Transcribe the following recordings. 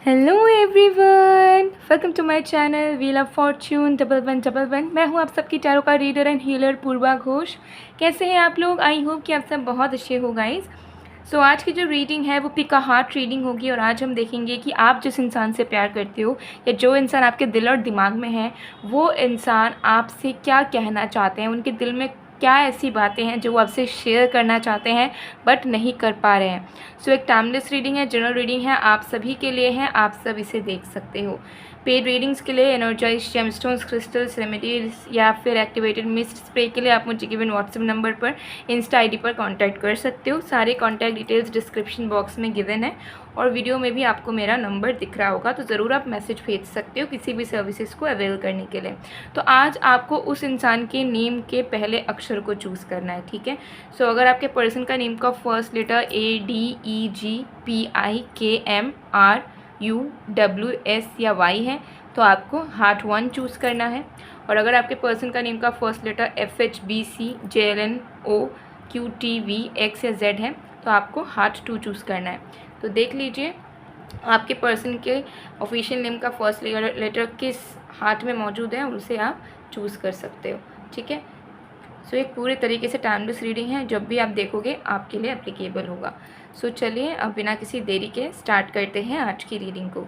Hello everyone, welcome to my channel wheel of fortune 1111। मैं हूं आप सबकी टैरो का reader and healer Purva Ghosh. कैसे हैं आप लोग? आई होप कि आप सब बहुत अच्छे हो गाइस। सो आज की जो रीडिंग है वो पिक अ हार्ट रीडिंग होगी और आज हम देखेंगे कि आप जिस इंसान से प्यार करते हो या जो इंसान आपके दिल और दिमाग में है वो इंसान आपसे क्या कहना चाहते हैं, उनके दिल में क्या ऐसी बातें हैं जो वो आपसे शेयर करना चाहते हैं बट नहीं कर पा रहे हैं। सो एक टाइमलेस रीडिंग है, जनरल रीडिंग है, आप सभी के लिए है, आप सब इसे देख सकते हो। पेड रीडिंग्स के लिए एनर्जाइज जेमस्टोन्स, क्रिस्टल्स, रेमेडीज या फिर एक्टिवेटेड मिस्ट स्प्रे के लिए आप मुझे गिवन व्हाट्सएप नंबर पर, इंस्टा आईडी पर कांटेक्ट कर सकते हो। सारे कांटेक्ट डिटेल्स डिस्क्रिप्शन बॉक्स में गिवन है और वीडियो में भी आपको मेरा नंबर दिख रहा होगा, तो ज़रूर आप मैसेज भेज सकते हो किसी भी सर्विसेज को अवेल करने के लिए। तो आज आपको उस इंसान के नेम के पहले अक्षर को चूज़ करना है, ठीक है। सो अगर आपके पर्सन का नेम का फर्स्ट लेटर ADEGPIKMRUWS या Y है तो आपको हार्ट 1 चूज़ करना है। और अगर आपके पर्सन का नेम का फर्स्ट लेटर FHBCJLNOQTVX या Z है तो आपको हार्ट 2 चूज़ करना है। तो देख लीजिए आपके पर्सन के ऑफिशियल नेम का फर्स्ट लेटर किस हार्ट में मौजूद है, उसे आप चूज़ कर सकते हो, ठीक है। सो एक पूरे तरीके से टाइमलेस रीडिंग है, जब भी आप देखोगे आपके लिए एप्लीकेबल होगा। सो चलिए अब बिना किसी देरी के स्टार्ट करते हैं आज की रीडिंग को।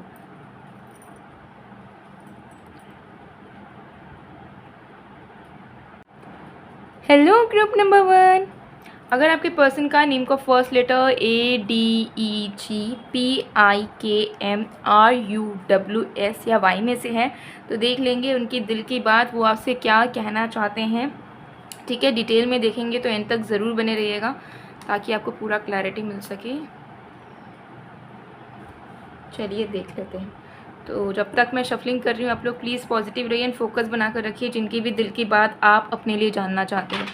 Hello group number 1। अगर आपके पर्सन का नेम का फर्स्ट लेटर ADEGPIKMRUWS या Y में से है तो देख लेंगे उनकी दिल की बात, वो आपसे क्या कहना चाहते हैं, ठीक है। डिटेल में देखेंगे तो एंड तक ज़रूर बने रहिएगा ताकि आपको पूरा क्लैरिटी मिल सके। चलिए देख लेते हैं। तो जब तक मैं शफलिंग कर रही हूँ आप लोग प्लीज़ पॉजिटिव रहिए एंड फोकस बनाकर रखिए, जिनकी भी दिल की बात आप अपने लिए जानना चाहते हो।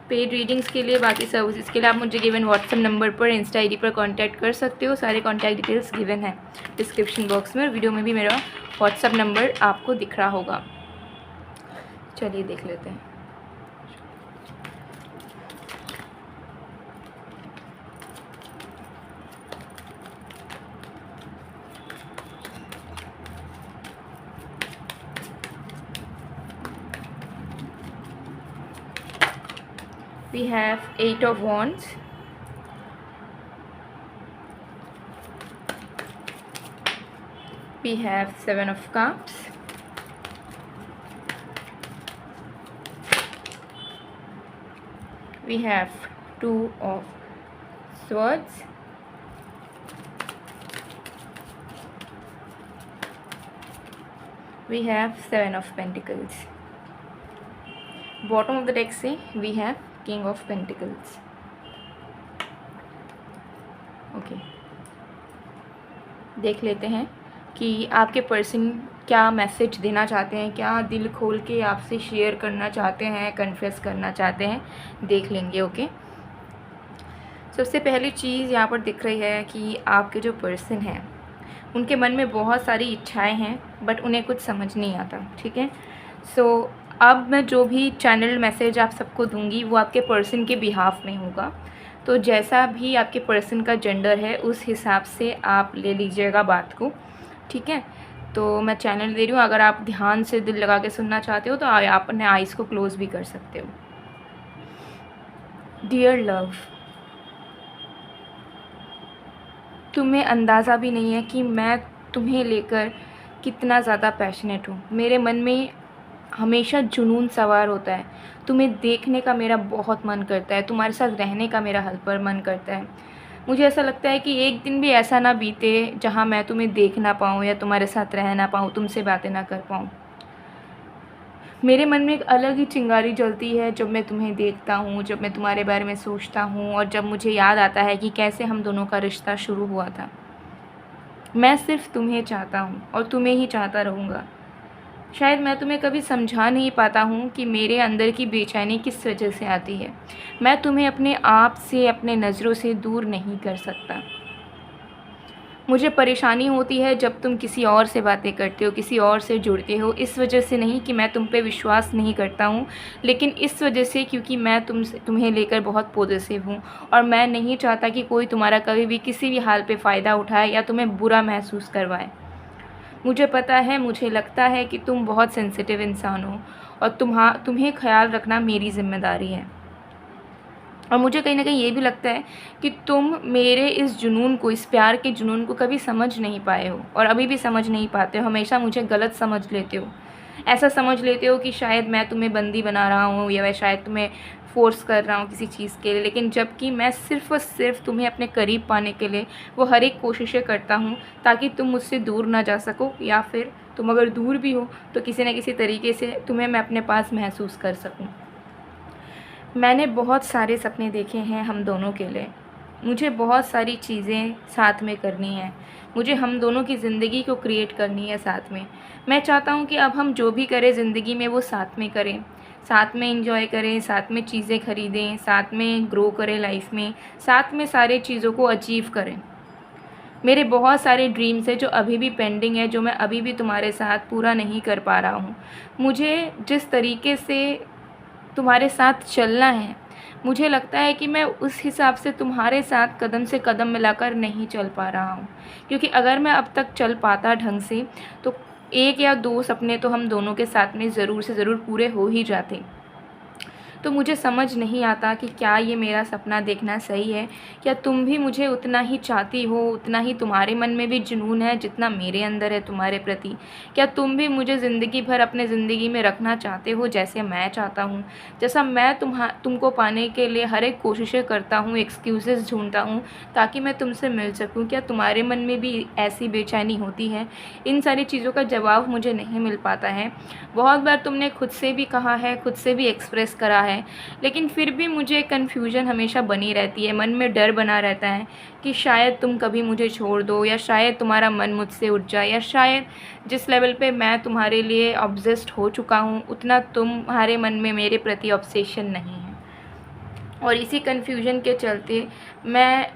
पेड रीडिंग्स के लिए, बाकी सर्विसेज के लिए आप मुझे गिवन व्हाट्सएप नंबर पर, इंस्टा आईडी पर कांटेक्ट कर सकते हो। सारे कांटेक्ट डिटेल्स गिवन है डिस्क्रिप्शन बॉक्स में और वीडियो में भी मेरा व्हाट्सएप नंबर आपको दिख रहा होगा। चलिए देख लेते हैं। We have 8 of Wands, we have 7 of Cups, we have 2 of Swords, we have 7 of Pentacles. Bottom of the deck से we have King of Pentacles. Okay, देख लेते हैं कि आपके पर्सन क्या मैसेज देना चाहते हैं, क्या दिल खोल के आपसे शेयर करना चाहते हैं, कन्फेस करना चाहते हैं, देख लेंगे। ओके, सबसे पहली चीज़ यहाँ पर दिख रही है कि आपके जो पर्सन हैं उनके मन में बहुत सारी इच्छाएं हैं बट उन्हें कुछ समझ नहीं आता, ठीक है। सो अब मैं जो भी चैनल मैसेज आप सबको दूंगी वो आपके पर्सन के बिहाफ में होगा, तो जैसा भी आपके पर्सन का जेंडर है उस हिसाब से आप ले लीजिएगा बात को, ठीक है। तो मैं चैनल दे रही हूँ, अगर आप ध्यान से दिल लगा के सुनना चाहते हो तो आप अपने आइज़ को क्लोज भी कर सकते हो। डियर लव, तुम्हें अंदाज़ा भी नहीं है कि मैं तुम्हें लेकर कितना ज़्यादा पैशनेट हूँ। मेरे मन में हमेशा जुनून सवार होता है, तुम्हें देखने का मेरा बहुत मन करता है, तुम्हारे साथ रहने का मेरा हर पल मन करता है। मुझे ऐसा लगता है कि एक दिन भी ऐसा ना बीते जहाँ मैं तुम्हें देख ना पाऊँ या तुम्हारे साथ रह ना पाऊँ, तुमसे बातें ना कर पाऊँ। मेरे मन में एक अलग ही चिंगारी जलती है जब मैं तुम्हें देखता हूँ, जब मैं तुम्हारे बारे में सोचता हूँ और जब मुझे याद आता है कि कैसे हम दोनों का रिश्ता शुरू हुआ था। मैं सिर्फ तुम्हें चाहता हूँ और तुम्हें ही चाहता रहूँगा। शायद मैं तुम्हें कभी समझा नहीं पाता हूँ कि मेरे अंदर की बेचैनी किस वजह से आती है। मैं तुम्हें अपने आप से, अपने नज़रों से दूर नहीं कर सकता। मुझे परेशानी होती है जब तुम किसी और से बातें करते हो, किसी और से जुड़ते हो। इस वजह से नहीं कि मैं तुम पे विश्वास नहीं करता हूँ, लेकिन इस वजह से क्योंकि मैं तुम्हें लेकर बहुत पॉज़ेसिव हूँ और मैं नहीं चाहता कि कोई तुम्हारा कभी भी किसी भी हाल पे फ़ायदा उठाए या तुम्हें बुरा महसूस करवाए। मुझे पता है, मुझे लगता है कि तुम बहुत सेंसिटिव इंसान हो और तुम्हें ख़्याल रखना मेरी ज़िम्मेदारी है। और मुझे कहीं न कहीं ये भी लगता है कि तुम मेरे इस जुनून को, इस प्यार के जुनून को कभी समझ नहीं पाए हो और अभी भी समझ नहीं पाते हो। हमेशा मुझे गलत समझ लेते हो। ऐसा समझ लेते हो कि शायद मैं तुम्हें बंदी बना रहा हूँ या मैं शायद तुम्हें फ़ोर्स कर रहा हूँ किसी चीज़ के लिए, लेकिन जबकि मैं सिर्फ़ और सिर्फ़ तुम्हें अपने करीब पाने के लिए वो हर एक कोशिशें करता हूँ ताकि तुम मुझसे दूर ना जा सको, या फिर तुम अगर दूर भी हो तो किसी न किसी तरीके से तुम्हें मैं अपने पास महसूस कर सकूँ। मैंने बहुत सारे सपने देखे हैं हम दोनों के लिए। मुझे बहुत सारी चीज़ें साथ में करनी हैं। मुझे हम दोनों की ज़िंदगी को क्रिएट करनी है साथ में। मैं चाहता हूँ कि अब हम जो भी करें ज़िंदगी में वो साथ में करें। साथ में एंजॉय करें, साथ में चीज़ें खरीदें, साथ में ग्रो करें लाइफ़ में, साथ में सारी चीज़ों को अचीव करें। मेरे बहुत सारे ड्रीम्स हैं जो अभी भी पेंडिंग है, जो मैं अभी भी तुम्हारे साथ पूरा नहीं कर पा रहा हूँ। मुझे जिस तरीके से तुम्हारे साथ चलना है, मुझे लगता है कि मैं उस हिसाब से तुम्हारे साथ कदम से कदम मिलाकर नहीं चल पा रहा हूँ। क्योंकि अगर मैं अब तक चल पाता ढंग से, तो 1 या 2 सपने तो हम दोनों के साथ में ज़रूर से ज़रूर पूरे हो ही जाते। तो मुझे समझ नहीं आता कि क्या ये मेरा सपना देखना सही है? क्या तुम भी मुझे उतना ही चाहती हो, उतना ही तुम्हारे मन में भी जुनून है जितना मेरे अंदर है तुम्हारे प्रति? क्या तुम भी मुझे ज़िंदगी भर अपने ज़िंदगी में रखना चाहते हो जैसे मैं चाहता हूँ? जैसा मैं तुमको पाने के लिए हर एक कोशिशें करता हूँ, एक्सक्यूज़ेज़ ढूँढता हूँ ताकि मैं तुमसे मिल सकूँ, क्या तुम्हारे मन में भी ऐसी बेचैनी होती है? इन सारी चीज़ों का जवाब मुझे नहीं मिल पाता है। बहुत बार तुमने खुद से भी कहा है, खुद से भी एक्सप्रेस करा है, लेकिन फिर भी मुझे कन्फ्यूजन हमेशा बनी रहती है। मन में डर बना रहता है कि शायद तुम कभी मुझे छोड़ दो, या शायद तुम्हारा मन मुझसे उठ जाए, या शायद जिस लेवल पे मैं तुम्हारे लिए ऑब्सेस्ड हो चुका हूँ उतना तुम्हारे मन में मेरे प्रति ऑब्सेशन नहीं है। और इसी कन्फ्यूजन के चलते मैं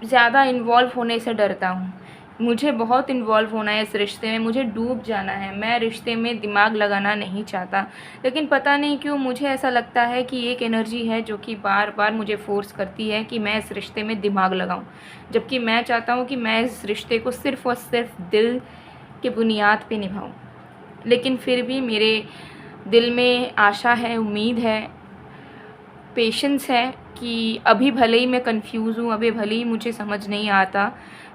ज़्यादा इन्वॉल्व होने से डरता हूँ। मुझे बहुत इन्वॉल्व होना है इस रिश्ते में, मुझे डूब जाना है। मैं रिश्ते में दिमाग लगाना नहीं चाहता, लेकिन पता नहीं क्यों मुझे ऐसा लगता है कि एक एनर्जी है जो कि बार-बार मुझे फ़ोर्स करती है कि मैं इस रिश्ते में दिमाग लगाऊँ। जबकि मैं चाहता हूँ कि मैं इस रिश्ते को सिर्फ़ और सिर्फ़ दिल की बुनियाद पे निभाऊँ। लेकिन फिर भी मेरे दिल में आशा है, उम्मीद है, पेशेंस है कि अभी भले ही मैं कन्फ्यूज़ हूँ, अभी भले ही मुझे समझ नहीं आता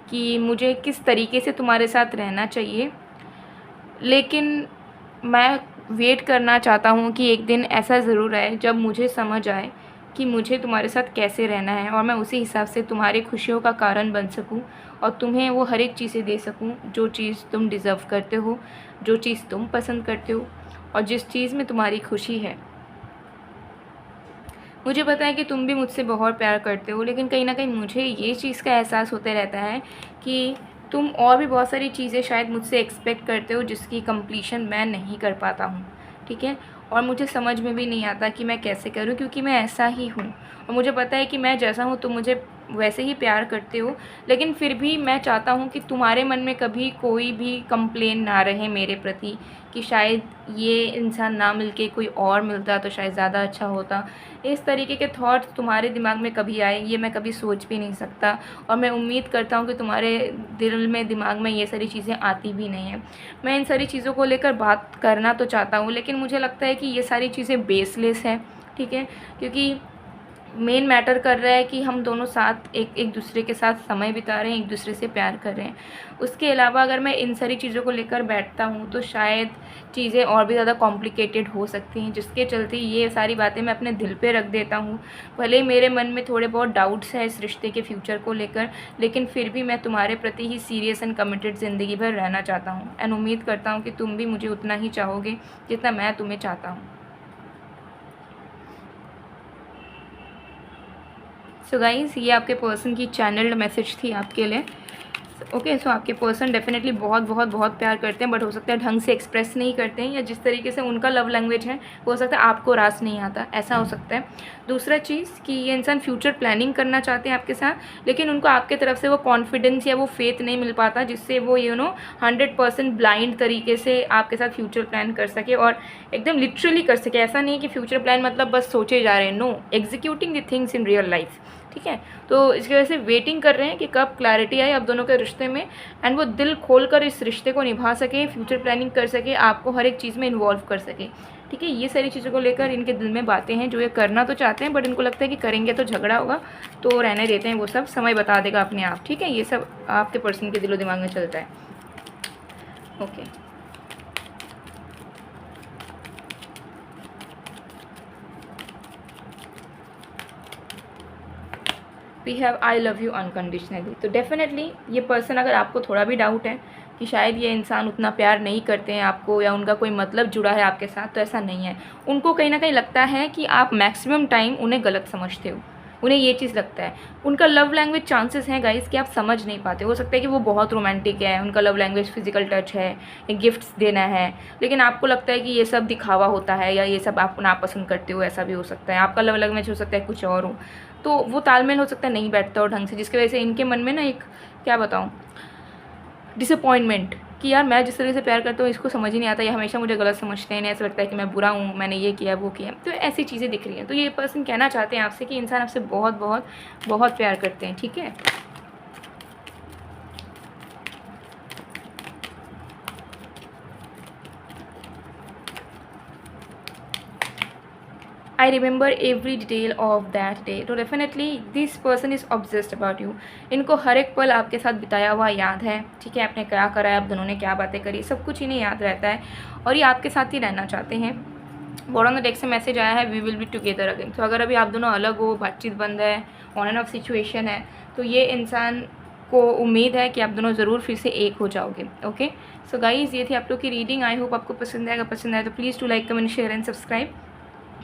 कि मुझे किस तरीके से तुम्हारे साथ रहना चाहिए, लेकिन मैं वेट करना चाहता हूँ कि एक दिन ऐसा ज़रूर आए जब मुझे समझ आए कि मुझे तुम्हारे साथ कैसे रहना है और मैं उसी हिसाब से तुम्हारी खुशियों का कारण बन सकूँ और तुम्हें वो हर एक चीज़ें दे सकूँ जो चीज़ तुम डिज़र्व करते हो, जो चीज़ तुम पसंद करते हो और जिस चीज़ में तुम्हारी खुशी है। मुझे पता है कि तुम भी मुझसे बहुत प्यार करते हो, लेकिन कहीं न कहीं मुझे ये चीज़ का एहसास होते रहता है कि तुम और भी बहुत सारी चीज़ें शायद मुझसे एक्सपेक्ट करते हो जिसकी कंप्लीशन मैं नहीं कर पाता हूँ, ठीक है? और मुझे समझ में भी नहीं आता कि मैं कैसे करूँ, क्योंकि मैं ऐसा ही हूँ और मुझे पता है कि मैं जैसा हूँ तुम मुझे वैसे ही प्यार करते हो, लेकिन फिर भी मैं चाहता हूँ कि तुम्हारे मन में कभी कोई भी कंप्लेन ना रहे मेरे प्रति कि शायद ये इंसान ना मिलके कोई और मिलता तो शायद ज़्यादा अच्छा होता। इस तरीके के थॉट्स तुम्हारे दिमाग में कभी आए ये मैं कभी सोच भी नहीं सकता, और मैं उम्मीद करता हूँ कि तुम्हारे दिल में, दिमाग में ये सारी चीज़ें आती भी नहीं हैं। मैं इन सारी चीज़ों को लेकर बात करना तो चाहता हूँ, लेकिन मुझे लगता है कि ये सारी चीज़ें बेसलेस हैं, ठीक है? क्योंकि मेन मैटर कर रहा है कि हम दोनों साथ एक दूसरे के साथ समय बिता रहे हैं, एक दूसरे से प्यार कर रहे हैं। उसके अलावा अगर मैं इन सारी चीज़ों को लेकर बैठता हूँ तो शायद चीज़ें और भी ज़्यादा कॉम्प्लिकेटेड हो सकती हैं, जिसके चलते ये सारी बातें मैं अपने दिल पे रख देता हूँ। भले ही मेरे मन में थोड़े बहुत डाउट्स हैं इस रिश्ते के फ्यूचर को लेकर, लेकिन फिर भी मैं तुम्हारे प्रति ही सीरियस एंड कमिटेड ज़िंदगी भर रहना चाहता हूँ, एंड उम्मीद करता हूँ कि तुम भी मुझे उतना ही चाहोगे जितना मैं तुम्हें चाहता हूँ। सो गाइज़, ये आपके पर्सन की चैनल्ड मैसेज थी आपके लिए। ओके, सो आपके पर्सन डेफिनेटली बहुत बहुत बहुत प्यार करते हैं, बट हो सकता है ढंग से एक्सप्रेस नहीं करते हैं, या जिस तरीके से उनका लव लैंग्वेज है हो सकता है आपको रास नहीं आता, ऐसा हो सकता है। दूसरा चीज़ कि ये इंसान फ्यूचर प्लानिंग करना चाहते हैं आपके साथ, लेकिन उनको आपके तरफ से वो कॉन्फिडेंस या वो फेथ नहीं मिल पाता जिससे वो 100% ब्लाइंड तरीके से आपके साथ फ्यूचर प्लान कर सके, और एकदम लिटरली कर सके। ऐसा नहीं कि फ्यूचर प्लान मतलब बस सोचे जा रहे हैं, no, executing the things in real life. ठीक है, तो इसकी वजह से वेटिंग कर रहे हैं कि कब क्लैरिटी आए आप दोनों के रिश्ते में, एंड वो दिल खोल कर इस रिश्ते को निभा सके, फ्यूचर प्लानिंग कर सके, आपको हर एक चीज़ में इन्वॉल्व कर सके। ठीक है, ये सारी चीज़ों को लेकर इनके दिल में बातें हैं जो ये करना तो चाहते हैं, बट इनको लगता है कि करेंगे तो झगड़ा होगा, तो रहने देते हैं, वो सब समय बता देगा अपने आप। ठीक है, ये सब आपके पर्सन के दिलो दिमाग में चलता है। Okay, we have I love you unconditionally. तो डेफिनेटली ये पर्सन, अगर आपको थोड़ा भी डाउट है कि शायद ये इंसान उतना प्यार नहीं करते हैं आपको, या उनका कोई मतलब जुड़ा है आपके साथ, तो ऐसा नहीं है। उनको कहीं ना कहीं लगता है कि आप मैक्सिमम टाइम उन्हें गलत समझते हो, उन्हें ये चीज़ लगता है। उनका लव लैंग्वेज चांसेस हैं गाइस कि आप समझ नहीं पाते। हो सकता है कि वो बहुत रोमांटिक है, उनका लव लैंग्वेज फिजिकल टच है, गिफ्ट्स देना है, लेकिन आपको लगता है कि ये सब दिखावा होता है, या ये सब आप नापसंद करते हो, ऐसा भी हो सकता है। आपका लव लैंग्वेज हो सकता है कुछ और हो, तो वो तालमेल हो सकता है नहीं बैठता हो ढंग से, जिसकी वजह से इनके मन में ना एक, क्या बताऊँ, डिसअपॉइंटमेंट कि यार मैं जिस तरीके से प्यार करता हूँ इसको समझ ही नहीं आता, ये हमेशा मुझे गलत समझते हैं, इन्हें ऐसा लगता है कि मैं बुरा हूँ, मैंने ये किया वो किया, तो ऐसी चीज़ें दिख रही हैं। तो ये पर्सन कहना चाहते हैं आपसे कि इंसान आपसे बहुत बहुत बहुत प्यार करते हैं। ठीक है, I remember every detail of that day. तो definitely this person is obsessed about you. इनको हर एक पल आपके साथ बिताया हुआ याद है। ठीक है, आपने क्या करा है, आप दोनों ने क्या बातें करी, सब कुछ इन्हें याद रहता है, और ये आपके साथ ही रहना चाहते हैं। बॉटम ऑफ द डेक से मैसेज आया है, we will be together again. तो अगर अभी आप दोनों अलग हो, बातचीत बंद है, ऑन एंड ऑफ सिचुएशन है, तो ये इंसान को उम्मीद है कि आप दोनों ज़रूर फिर से एक हो जाओगे। ओके, सो गाइज़, ये थी आप लोग की रीडिंग। आई होप आपको पसंद आएगा। पसंद आए तो please to like, comment, share and subscribe.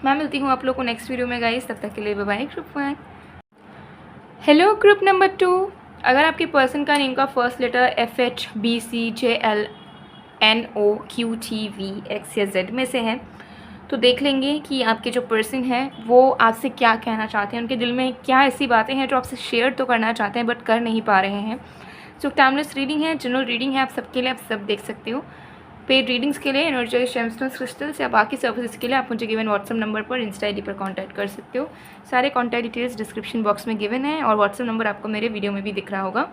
मैं मिलती हूँ आप लोग को नेक्स्ट वीडियो में गाइस, तब तक के लिए bye bye group 1। Hello group number 2। अगर आपके पर्सन का नेम का फर्स्ट लेटर FHBCJLNOQTVXYZ में से है, तो देख लेंगे कि आपके जो पर्सन है वो आपसे क्या कहना चाहते हैं, उनके दिल में क्या ऐसी बातें हैं जो आपसे शेयर तो करना चाहते हैं बट कर नहीं पा रहे हैं। सो टाइमलेस रीडिंग है, जनरल रीडिंग है, आप सबके लिए, आप सब देख सकते हो। पेड रीडिंग्स के लिए एनर्जाइज जेमस्टोन्स क्रिस्टल्स या बाकी सर्विसेज के लिए आप मुझे गिवन व्हाट्सअप नंबर पर, इंस्टा आईडी पर कांटेक्ट कर सकते हो। सारे कांटेक्ट डिटेल्स डिस्क्रिप्शन बॉक्स में गिवन है, और व्हाट्सअप नंबर आपको मेरे वीडियो में भी दिख रहा होगा।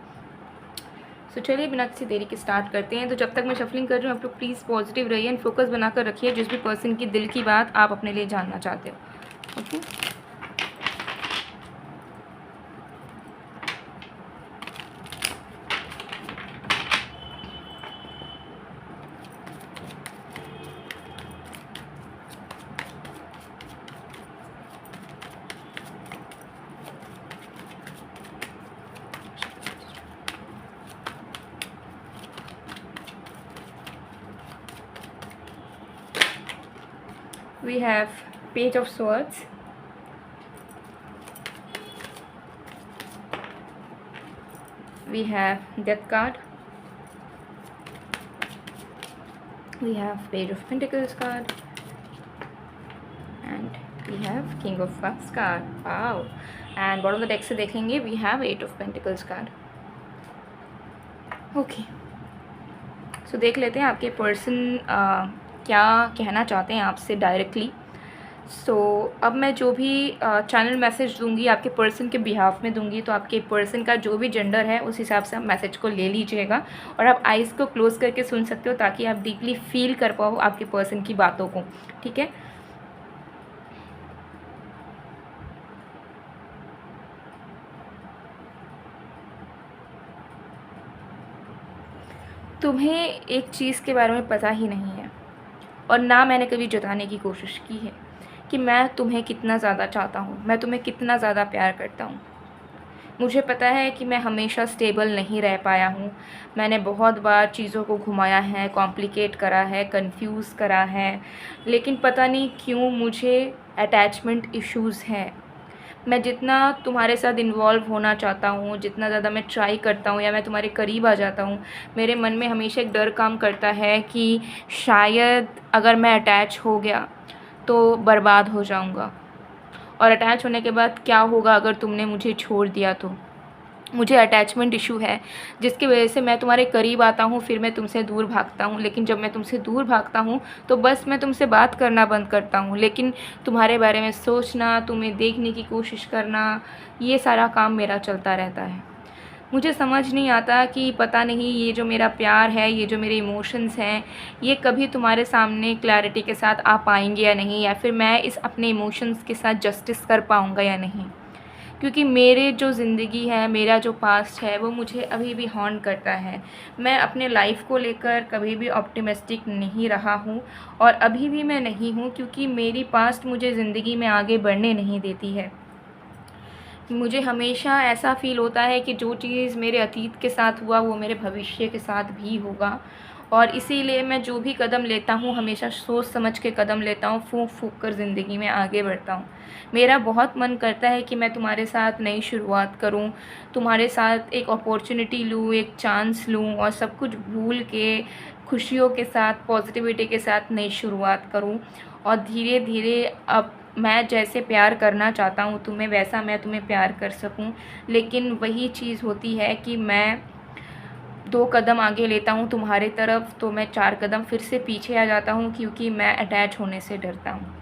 सो चलिए बिना किसी देरी के स्टार्ट करते हैं। तो जब तक मैं शफलिंग कर रही हूँ आप लोग प्लीज़ पॉजिटिव रहिए एंड फोकस बनाकर रखिए जिस भी पर्सन की दिल की बात आप अपने लिए जानना चाहते हो। Okay, we have Page of Swords, we have Death card, we have Page of Pentacles card, and we have King of Cups card. Wow! And bottom of the deck से देखेंगे we have Eight of Pentacles card. Okay, so देख लेते हैं आपके person क्या कहना चाहते हैं आपसे डायरेक्टली। सो अब मैं जो भी चैनल मैसेज दूंगी आपके पर्सन के बिहाफ में दूंगी, तो आपके पर्सन का जो भी जेंडर है उस हिसाब से आप मैसेज को ले लीजिएगा, और आप आइज़ को क्लोज करके सुन सकते हो ताकि आप डीपली फील कर पाओ आपके पर्सन की बातों को। ठीक है, तुम्हें एक चीज़ के बारे में पता ही नहीं है, और ना मैंने कभी जताने की कोशिश की है कि मैं तुम्हें कितना ज़्यादा चाहता हूँ, मैं तुम्हें कितना ज़्यादा प्यार करता हूँ। मुझे पता है कि मैं हमेशा स्टेबल नहीं रह पाया हूँ। मैंने बहुत बार चीज़ों को घुमाया है, कॉम्प्लिकेट करा है, कंफ्यूज करा है, लेकिन पता नहीं क्यों मुझे अटैचमेंट इश्यूज़ हैं। मैं जितना तुम्हारे साथ इन्वॉल्व होना चाहता हूँ, जितना ज़्यादा मैं ट्राई करता हूँ या मैं तुम्हारे करीब आ जाता हूँ, मेरे मन में हमेशा एक डर काम करता है कि शायद अगर मैं अटैच हो गया तो बर्बाद हो जाऊँगा, और अटैच होने के बाद क्या होगा अगर तुमने मुझे छोड़ दिया तो। मुझे अटैचमेंट इशू है, जिसकी वजह से मैं तुम्हारे करीब आता हूँ फिर मैं तुमसे दूर भागता हूँ, लेकिन जब मैं तुमसे दूर भागता हूँ तो बस मैं तुमसे बात करना बंद करता हूँ, लेकिन तुम्हारे बारे में सोचना, तुम्हें देखने की कोशिश करना, ये सारा काम मेरा चलता रहता है। मुझे समझ नहीं आता कि पता नहीं ये जो मेरा प्यार है, ये जो मेरे इमोशंस हैं, ये कभी तुम्हारे सामने क्लैरिटी के साथ आ पाएंगे या नहीं, या फिर मैं इस अपने इमोशंस के साथ जस्टिस कर पाऊँगा या नहीं। क्योंकि मेरे जो ज़िंदगी है, मेरा जो पास्ट है, वो मुझे अभी भी हॉन्ट करता है। मैं अपने लाइफ को लेकर कभी भी ऑप्टिमिस्टिक नहीं रहा हूँ, और अभी भी मैं नहीं हूँ, क्योंकि मेरी पास्ट मुझे ज़िंदगी में आगे बढ़ने नहीं देती है। मुझे हमेशा ऐसा फ़ील होता है कि जो चीज़ मेरे अतीत के साथ हुआ वो मेरे भविष्य के साथ भी होगा, और इसीलिए मैं जो भी कदम लेता हूँ हमेशा सोच समझ के कदम लेता हूँ, फूँक फूँक कर ज़िंदगी में आगे बढ़ता हूँ। मेरा बहुत मन करता है कि मैं तुम्हारे साथ नई शुरुआत करूँ, तुम्हारे साथ एक अपॉर्चुनिटी लूँ, एक चांस लूँ, और सब कुछ भूल के खुशियों के साथ, पॉजिटिविटी के साथ नई शुरुआत करूँ, और धीरे धीरे अब मैं जैसे प्यार करना चाहता हूँ तुम्हें, वैसा मैं तुम्हें प्यार कर सकूँ। लेकिन वही चीज़ होती है कि मैं 2 कदम आगे लेता हूँ तुम्हारे तरफ तो मैं 4 कदम फिर से पीछे आ जाता हूँ, क्योंकि मैं अटैच होने से डरता हूँ।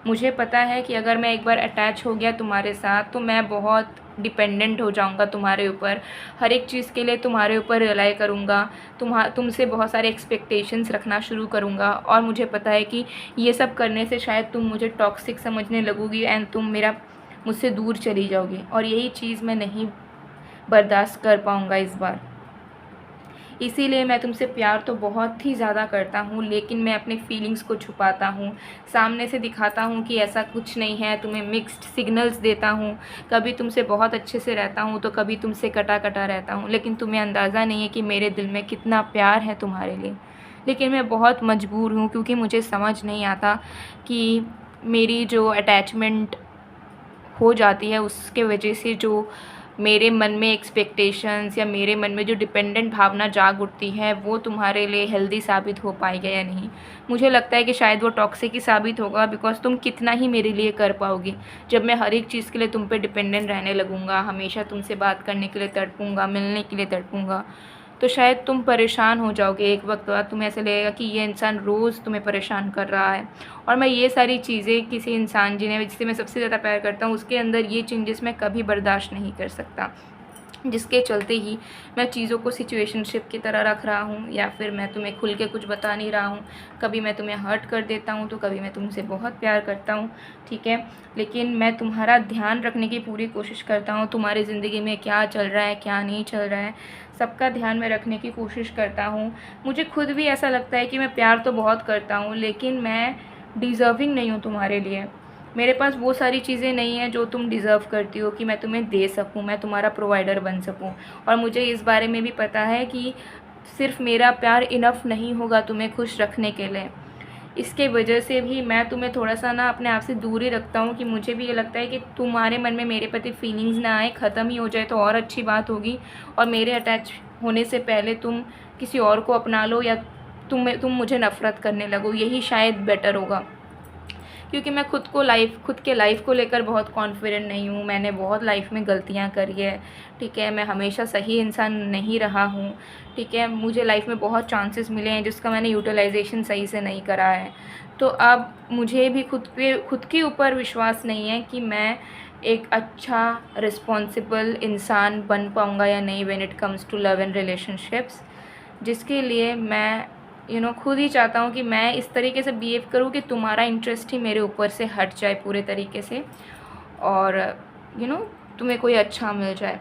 मुझे पता है कि अगर मैं एक बार अटैच हो गया तुम्हारे साथ तो मैं बहुत डिपेंडेंट हो जाऊँगा तुम्हारे ऊपर, हर एक चीज़ के लिए तुम्हारे ऊपर रिलाई करूँगा, तुमसे बहुत सारे एक्सपेक्टेशंस रखना शुरू करूँगा, और मुझे पता है कि ये सब करने से शायद तुम मुझे टॉक्सिक समझने लगोगी एंड तुम मुझसे दूर चली जाओगी, और यही चीज़ मैं नहीं बर्दाश्त कर पाऊँगा इस बार। इसीलिए मैं तुमसे प्यार तो बहुत ही ज़्यादा करता हूँ, लेकिन मैं अपने फीलिंग्स को छुपाता हूँ, सामने से दिखाता हूँ कि ऐसा कुछ नहीं है, तुम्हें मिक्स्ड सिग्नल्स देता हूँ, कभी तुमसे बहुत अच्छे से रहता हूँ तो कभी तुमसे कटा कटा रहता हूँ, लेकिन तुम्हें अंदाज़ा नहीं है कि मेरे दिल में कितना प्यार है तुम्हारे लिए। लेकिन मैं बहुत मजबूर हूँ, क्योंकि मुझे समझ नहीं आता कि मेरी जो अटैचमेंट हो जाती है उसके वजह से जो मेरे मन में एक्सपेक्टेशंस या मेरे मन में जो डिपेंडेंट भावना जाग उठती है वो तुम्हारे लिए हेल्दी साबित हो पाएगा या नहीं। मुझे लगता है कि शायद वो टॉक्सिक ही साबित होगा, बिकॉज तुम कितना ही मेरे लिए कर पाओगी जब मैं हर एक चीज़ के लिए तुम पे डिपेंडेंट रहने लगूँगा, हमेशा तुमसे बात करने के लिए तड़पूँगा, मिलने के लिए तड़पूँगा। तो शायद तुम परेशान हो जाओगे, एक वक्त बाद तुम्हें ऐसे लगेगा कि ये इंसान रोज़ तुम्हें परेशान कर रहा है, और मैं ये सारी चीज़ें किसी इंसान जिसे मैं सबसे ज़्यादा प्यार करता हूँ उसके अंदर ये चेंजेस मैं कभी बर्दाश्त नहीं कर सकता, जिसके चलते ही मैं चीज़ों को सिचुएशनशिप की तरह रख रहा हूँ, या फिर मैं तुम्हें खुल के कुछ बता नहीं रहा हूँ। कभी मैं तुम्हें हर्ट कर देता हूँ तो कभी मैं तुमसे बहुत प्यार करता हूँ, ठीक है, लेकिन मैं तुम्हारा ध्यान रखने की पूरी कोशिश करता हूँ, तुम्हारी ज़िंदगी में क्या चल रहा है क्या नहीं चल रहा है सबका ध्यान में रखने की कोशिश करता हूँ। मुझे खुद भी ऐसा लगता है कि मैं प्यार तो बहुत करता हूँ, लेकिन मैं डिज़र्विंग नहीं हूँ तुम्हारे लिए। मेरे पास वो सारी चीज़ें नहीं हैं जो तुम डिज़र्व करती हो कि मैं तुम्हें दे सकूं, मैं तुम्हारा प्रोवाइडर बन सकूं, और मुझे इस बारे में भी पता है कि सिर्फ मेरा प्यार इनफ नहीं होगा तुम्हें खुश रखने के लिए। इसके वजह से भी मैं तुम्हें थोड़ा सा ना अपने आप से दूर ही रखता हूँ, कि मुझे भी ये लगता है कि तुम्हारे मन में मेरे प्रति फीलिंग्स ना आए, ख़त्म ही हो जाए तो और अच्छी बात होगी, और मेरे अटैच होने से पहले तुम किसी और को अपना लो या तुम मुझे नफ़रत करने लगो, यही शायद बेटर होगा। क्योंकि मैं खुद के लाइफ़ को लेकर बहुत कॉन्फिडेंट नहीं हूँ, मैंने बहुत लाइफ़ में गलतियाँ करी है, ठीक है, मैं हमेशा सही इंसान नहीं रहा हूँ, ठीक है, मुझे लाइफ़ में बहुत चांसेस मिले हैं जिसका मैंने यूटिलाइजेशन सही से नहीं करा है। तो अब मुझे भी खुद के ऊपर विश्वास नहीं है कि मैं एक अच्छा रिस्पॉन्सिबल इंसान बन पाऊँगा या नहीं when it comes to love and relationships, जिसके लिए मैं खुद ही चाहता हूँ कि मैं इस तरीके से बिहेव करूँ कि तुम्हारा इंटरेस्ट ही मेरे ऊपर से हट जाए पूरे तरीके से, और तुम्हें कोई अच्छा मिल जाए।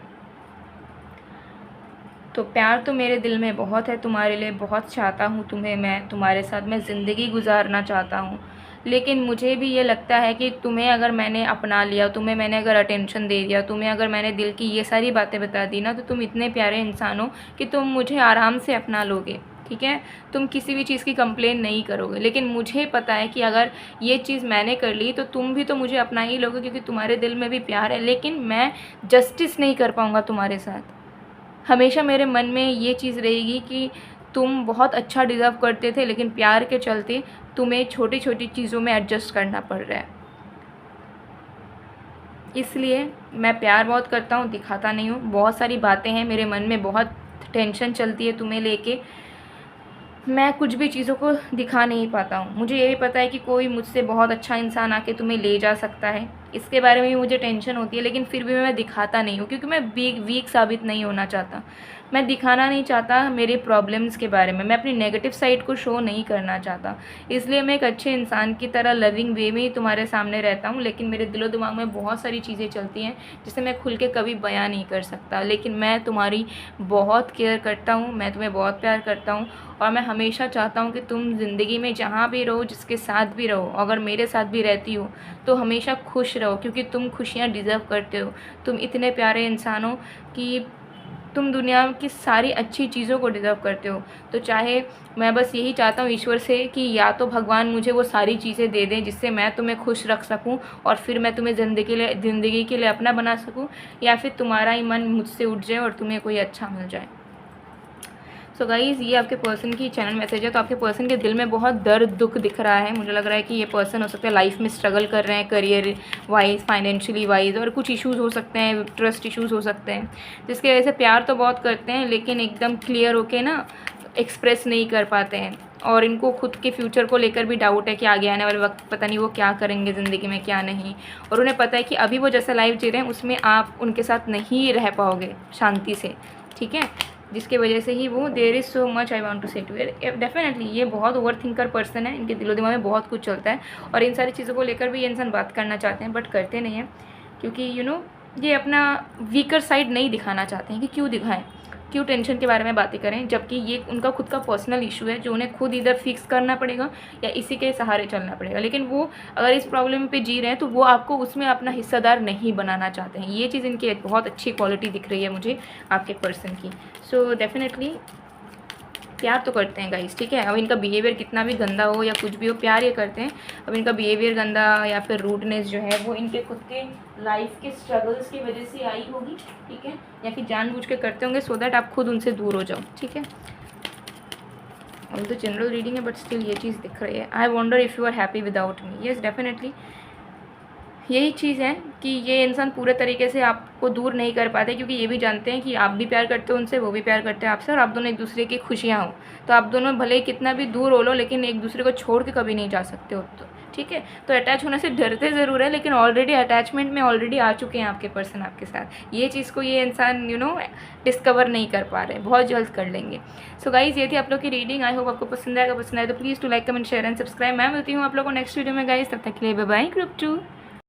तो प्यार तो मेरे दिल में बहुत है तुम्हारे लिए, बहुत चाहता हूँ तुम्हें, मैं तुम्हारे साथ मैं ज़िंदगी गुजारना चाहता हूँ, लेकिन मुझे भी ये लगता है कि तुम्हें अगर मैंने अपना लिया, तुम्हें मैंने अगर अटेंशन दे दिया, तुम्हें अगर मैंने दिल की ये सारी बातें बता दी ना, तो तुम इतने प्यारे इंसान हो कि तुम मुझे आराम से अपना लोगे। ठीक है, तुम किसी भी चीज़ की कंप्लेन नहीं करोगे। लेकिन मुझे पता है कि अगर ये चीज़ मैंने कर ली तो तुम भी तो मुझे अपना ही लोगे, क्योंकि तुम्हारे दिल में भी प्यार है। लेकिन मैं जस्टिस नहीं कर पाऊँगा तुम्हारे साथ। हमेशा मेरे मन में ये चीज़ रहेगी कि तुम बहुत अच्छा डिज़र्व करते थे, लेकिन प्यार के चलते तुम्हें छोटी छोटी चीज़ों में एडजस्ट करना पड़ रहा है। इसलिए मैं प्यार बहुत करता हूँ, दिखाता नहीं हूँ। बहुत सारी बातें हैं मेरे मन में, बहुत टेंशन चलती है तुम्हें लेके, मैं कुछ भी चीज़ों को दिखा नहीं पाता हूँ। मुझे ये भी पता है कि कोई मुझसे बहुत अच्छा इंसान आके तुम्हें ले जा सकता है, इसके बारे में भी मुझे टेंशन होती है। लेकिन फिर भी मैं दिखाता नहीं हूँ, क्योंकि मैं वीक साबित नहीं होना चाहता। मैं दिखाना नहीं चाहता मेरे प्रॉब्लम्स के बारे में, मैं अपनी नेगेटिव साइड को शो नहीं करना चाहता। इसलिए मैं एक अच्छे इंसान की तरह लविंग वे में ही तुम्हारे सामने रहता हूँ। लेकिन मेरे दिलो दिमाग में बहुत सारी चीज़ें चलती हैं जिसे मैं खुल के कभी बयां नहीं कर सकता। लेकिन मैं तुम्हारी बहुत केयर करता हूँ, मैं तुम्हें बहुत प्यार करता हूँ, और मैं हमेशा चाहता हूँ कि तुम ज़िंदगी में जहाँ भी रहो, जिसके साथ भी रहो, अगर मेरे साथ भी रहती हो तो हमेशा खुश रहो, क्योंकि तुम खुशियाँ डिज़र्व करते हो। तुम इतने प्यारे इंसान हो कि तुम दुनिया की सारी अच्छी चीज़ों को डिज़र्व करते हो। तो चाहे मैं बस यही चाहता हूँ ईश्वर से कि या तो भगवान मुझे वो सारी चीज़ें दे दें जिससे मैं तुम्हें खुश रख सकूँ, और फिर मैं तुम्हें ज़िंदगी के लिए अपना बना सकूँ, या फिर तुम्हारा ही मन मुझसे उठ जाए और तुम्हें कोई अच्छा मिल जाए। सो गाइज़, ये आपके पर्सन की चैनल मैसेज है। तो आपके पर्सन के दिल में बहुत दर्द दुख दिख रहा है। मुझे लग रहा है कि ये पर्सन हो सकता है लाइफ में स्ट्रगल कर रहे हैं, करियर वाइज, फाइनेंशियली वाइज, और कुछ इश्यूज़ हो सकते हैं, ट्रस्ट इश्यूज़ हो सकते हैं, जिसकी वजह से प्यार तो बहुत करते हैं लेकिन एकदम क्लियर होके ना एक्सप्रेस नहीं कर पाते हैं। और इनको खुद के फ्यूचर को लेकर भी डाउट है कि आगे आने वाले वक्त पता नहीं वो क्या करेंगे ज़िंदगी में, क्या नहीं। और उन्हें पता है कि अभी वो जैसा लाइफ जी रहे हैं उसमें आप उनके साथ नहीं रह पाओगे शांति से, ठीक है, जिसके वजह से ही वो there is so much I want to say to. Definitely ये बहुत ओवर थिंकर पर्सन है, इनके दिलो दिमाग में बहुत कुछ चलता है, और इन सारी चीज़ों को लेकर भी ये इंसान बात करना चाहते हैं बट करते नहीं हैं, क्योंकि ये अपना वीकर साइड नहीं दिखाना चाहते हैं। कि क्यों दिखाएं, क्यों टेंशन के बारे में बातें करें, जबकि ये उनका खुद का पर्सनल इशू है जो उन्हें खुद इधर फिक्स करना पड़ेगा या इसी के सहारे चलना पड़ेगा। लेकिन वो अगर इस प्रॉब्लम पे जी रहे हैं तो वो आपको उसमें अपना हिस्सेदार नहीं बनाना चाहते हैं। ये चीज़ इनकी एक बहुत अच्छी क्वालिटी दिख रही है मुझे आपके पर्सन की। सो डेफिनेटली प्यार तो करते हैं गाइस, ठीक है। अब इनका बिहेवियर कितना भी गंदा हो या कुछ भी हो, प्यार ये करते हैं। अब इनका बिहेवियर गंदा या फिर रूडनेस जो है वो इनके खुद के लाइफ के स्ट्रगल्स की वजह से आई होगी, ठीक है, या फिर जानबूझ के करते होंगे सो दैट आप खुद उनसे दूर हो जाओ, ठीक है। और तो जनरल रीडिंग है बट स्टिल ये चीज़ दिख रही है। I wonder if you are happy without me. Yes definitely यही चीज़ है कि ये इंसान पूरे तरीके से आपको दूर नहीं कर पाते, क्योंकि ये भी जानते हैं कि आप भी प्यार करते हो उनसे, वो भी प्यार करते हैं आपसे, और आप दोनों एक दूसरे की खुशियाँ हो। तो आप दोनों भले ही कितना भी दूर हो लो लेकिन एक दूसरे को छोड़ के कभी नहीं जा सकते हो, तो ठीक है। तो अटैच होने से डरते ज़रूर है, लेकिन ऑलरेडी अटैचमेंट में ऑलरेडी आ चुके हैं आपके पर्सन आपके साथ। ये चीज़ को ये इंसान डिस्कवर नहीं कर पा रहे, बहुत जल्द कर लेंगे। सो गाइज़, ये थी आप लोग की रीडिंग। आई होप आपको पसंद आएगा। पसंद आए तो please to like comment share and subscribe. मैं मिलती हूँ आप लोगों को नेक्स्ट वीडियो में गाइज़, तब तक के लिए बाय बाय। ग्रुप 2।